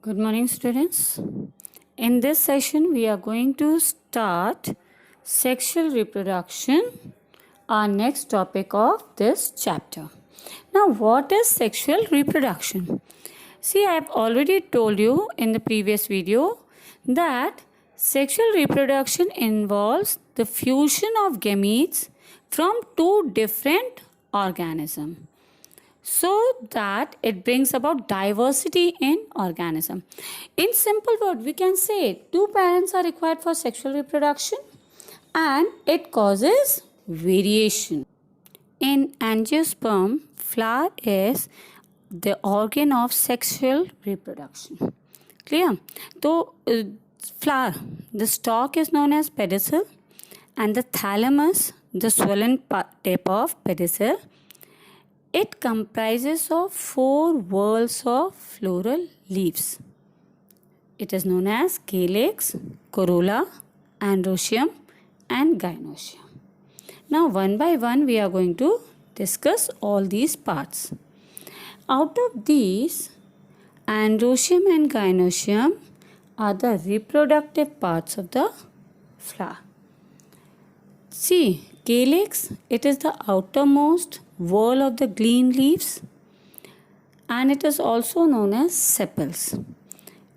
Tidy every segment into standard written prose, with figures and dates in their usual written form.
Good morning, students. In this session, we are going to start sexual reproduction, our next topic of this chapter. Now, what is sexual reproduction? See, I have already told you in the previous video that sexual reproduction involves the fusion of gametes from two different organisms so that it brings about diversity in organism. In simple word, we can say two parents are required for sexual reproduction and it causes variation. In angiosperm, flower is the organ of sexual reproduction. Clear? So, flower, the stalk is known as pedicel and the thalamus, the swollen tip of pedicel. It comprises of 4 whorls of floral leaves. It is known as calyx, corolla, androecium and gynoecium. Now one by one we are going to discuss all these parts. Out of these, androecium and gynoecium are the reproductive parts of the flower. See, calyx, it is the outermost whorl of the green leaves and it is also known as sepals.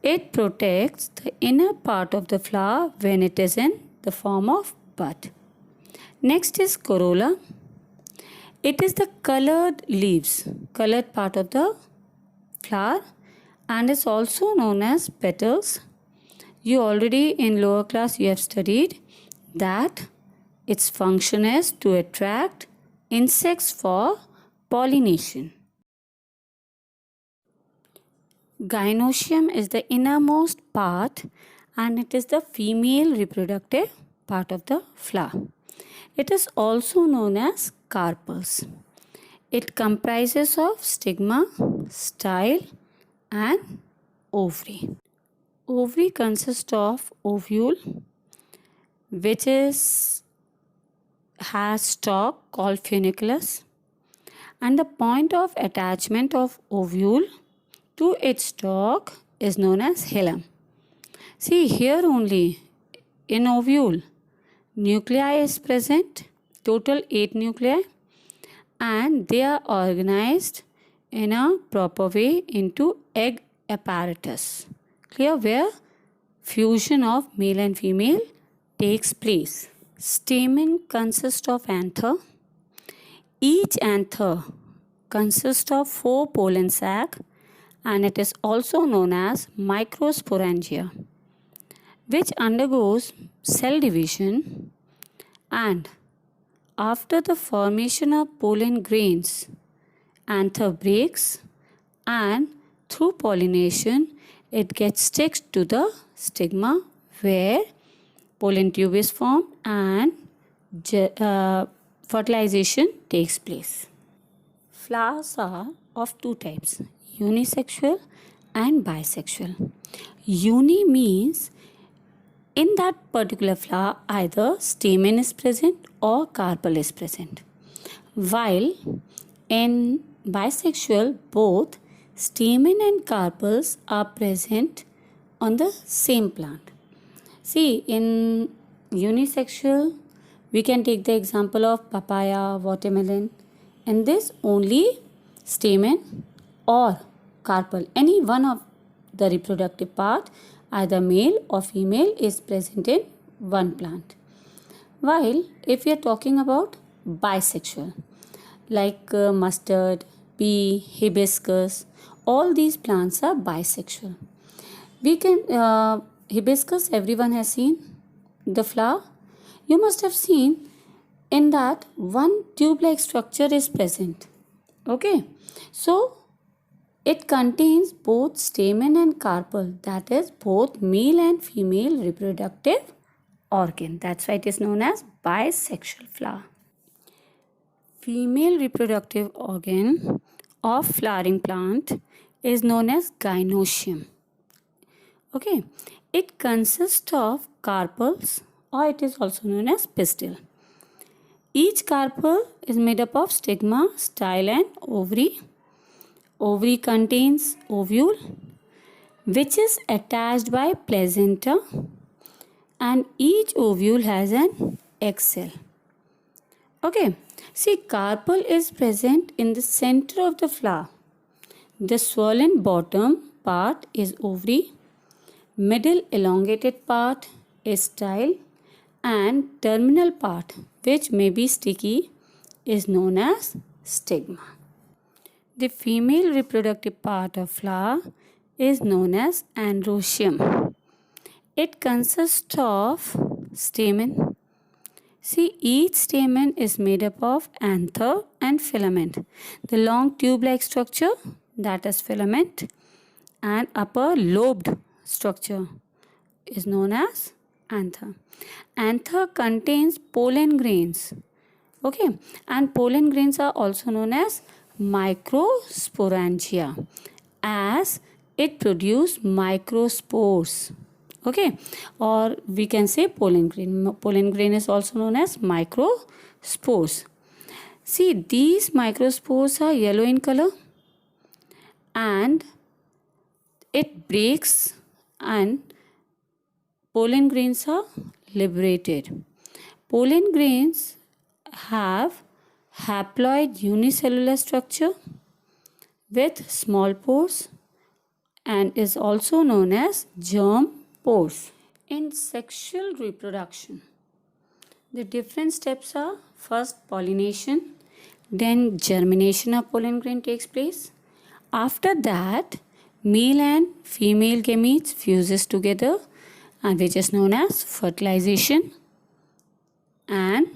It protects the inner part of the flower when it is in the form of bud. Next is corolla. It is the colored leaves, colored part of the flower and is also known as petals. You already in lower class you have studied that its function is to attract insects for pollination. Gynoecium is the innermost part and it is the female reproductive part of the flower. It is also known as carpels. It comprises of stigma, style and ovary. Ovary consists of ovule which has stalk called funiculus and the point of attachment of ovule to its stalk is known as hilum. See here only in ovule nuclei is present, total 8 nuclei and they are organized in a proper way into egg apparatus. Clear, where fusion of male and female takes place. Stamen consists of anther. Each anther consists of 4 pollen sac and it is also known as microsporangia, which undergoes cell division and after the formation of pollen grains, anther breaks and through pollination it gets sticks to the stigma where pollen tube is formed and fertilization takes place. Flowers are of two types, unisexual and bisexual. Uni means in that particular flower either stamen is present or carpel is present. While in bisexual both stamen and carpels are present on the same plant. See, in unisexual, we can take the example of papaya, watermelon. In this, only stamen or carpel, any one of the reproductive part, either male or female, is present in one plant. While if we are talking about bisexual, like mustard, pea, hibiscus, all these plants are bisexual. We can hibiscus, everyone has seen the flower. You must have seen in that one tube-like structure is present. Okay, so it contains both stamen and carpel, that is both male and female reproductive organ. That's why it is known as bisexual flower. Female reproductive organ of flowering plant is known as gynoecium. Okay, it consists of carpels or it is also known as pistil. Each carpel is made up of stigma, style and ovary. Ovary contains ovule which is attached by placenta, and each ovule has an egg cell. Okay, see, carpel is present in the center of the flower. The swollen bottom part is ovary, middle elongated part is style, and terminal part, which may be sticky, is known as stigma. The female reproductive part of flower is known as androecium. It consists of stamen. See, each stamen is made up of anther and filament. The long tube-like structure, that is filament, and upper lobed structure is known as anther. Anther contains pollen grains. Okay, and pollen grains are also known as microsporangia, as it produces microspores. Okay, or we can say pollen grain. Pollen grain is also known as microspores. See, these microspores are yellow in color and it breaks and pollen grains are liberated. Pollen grains have haploid unicellular structure with small pores and is also known as germ pores. In sexual reproduction, the different steps are: first pollination, then germination of pollen grain takes place. After that, male and female gametes fuses together, and which is known as fertilization. And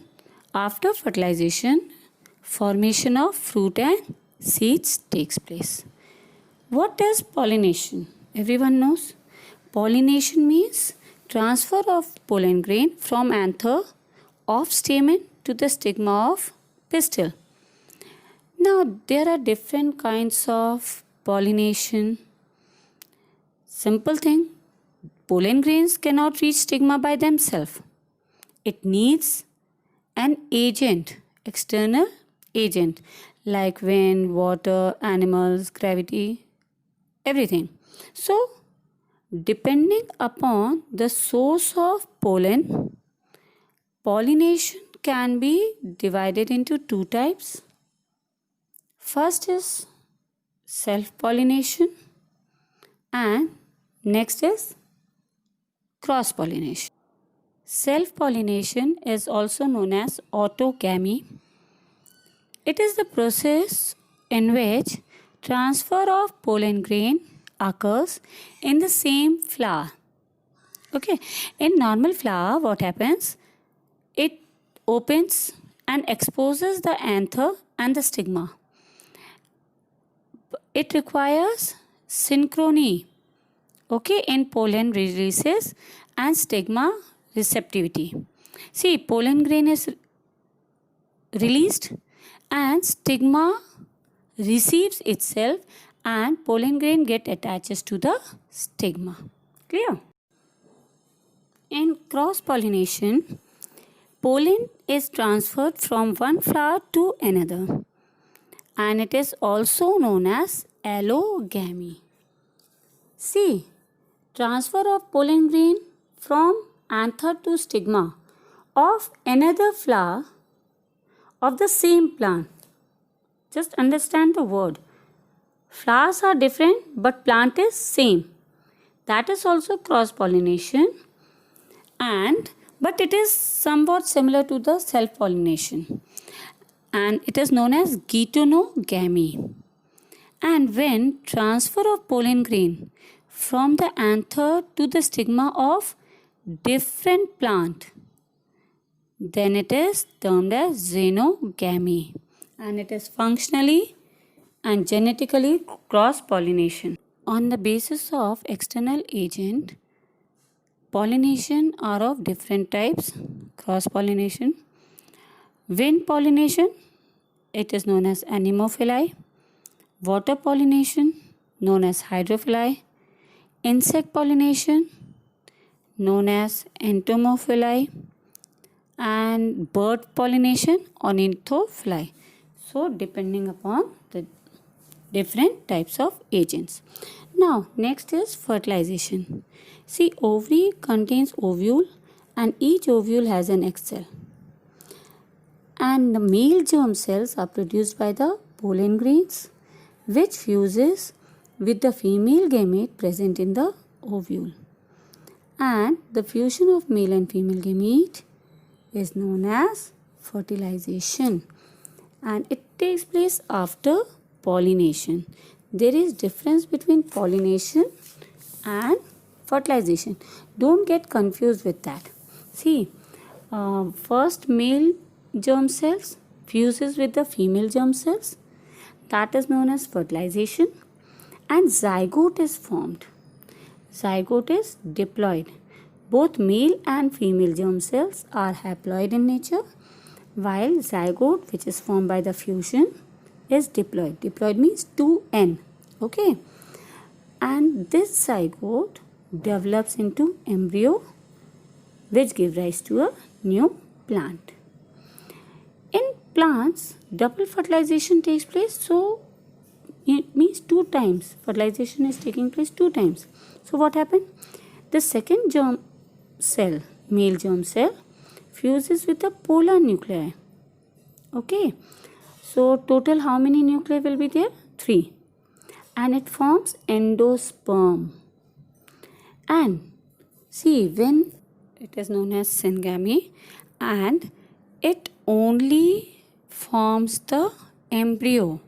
after fertilization, formation of fruit and seeds takes place. What is pollination? Everyone knows. Pollination means transfer of pollen grain from anther of stamen to the stigma of pistil. Now, there are different kinds of pollination. Simple thing, pollen grains cannot reach stigma by themselves. It needs an agent, external agent, like wind, water, animals, gravity, everything. So, depending upon the source of pollen, pollination can be divided into two types. First is self-pollination and next is cross-pollination. Self-pollination is also known as autogamy. It is the process in which transfer of pollen grain occurs in the same flower. Okay, in normal flower, what happens? It opens and exposes the anther and the stigma. It requires synchrony, okay, in pollen releases and stigma receptivity. See, pollen grain is released and stigma receives itself and pollen grain get attaches to the stigma. Clear? In cross pollination, pollen is transferred from one flower to another and it is also known as allogamy. See, transfer of pollen grain from anther to stigma of another flower of the same plant. Just understand the word. Flowers are different but plant is same. That is also cross pollination, but it is somewhat similar to the self pollination and it is known as geitonogamy. And when transfer of pollen grain from the anther to the stigma of different plant, then it is termed as xenogamy and it is functionally and genetically cross pollination. On the basis of external agent, pollination are of different types. Cross pollination, wind pollination, it is known as anemophili. Water pollination, known as hydrophili. Insect pollination, known as entomophili. And bird pollination, ornithophili. So, depending upon the different types of agents. Now, next is fertilization. See, ovary contains ovule and each ovule has an egg cell. And the male germ cells are produced by the pollen grains, which fuses with the female gamete present in the ovule. And the fusion of male and female gamete is known as fertilization, and it takes place after pollination. There is difference between pollination and fertilization. Don't get confused with that. See, first male germ cells fuses with the female germ cells, that is known as fertilization, and zygote is formed. Zygote is diploid. Both male and female germ cells are haploid in nature, while zygote, which is formed by the fusion, is diploid. Diploid means 2n. Okay. And this zygote develops into embryo, which gives rise to a new plant. In plants, double fertilization takes place, so it means 2 times. Fertilization is taking place 2 times. So what happened? The second germ cell, male germ cell, fuses with the polar nuclei. Okay. So total how many nuclei will be there? 3. And it forms endosperm. And see, when it is known as syngamy, and it only forms the embryo.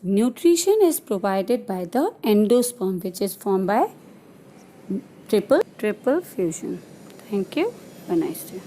Nutrition is provided by the endosperm, which is formed by triple fusion. Thank you. Have a nice day.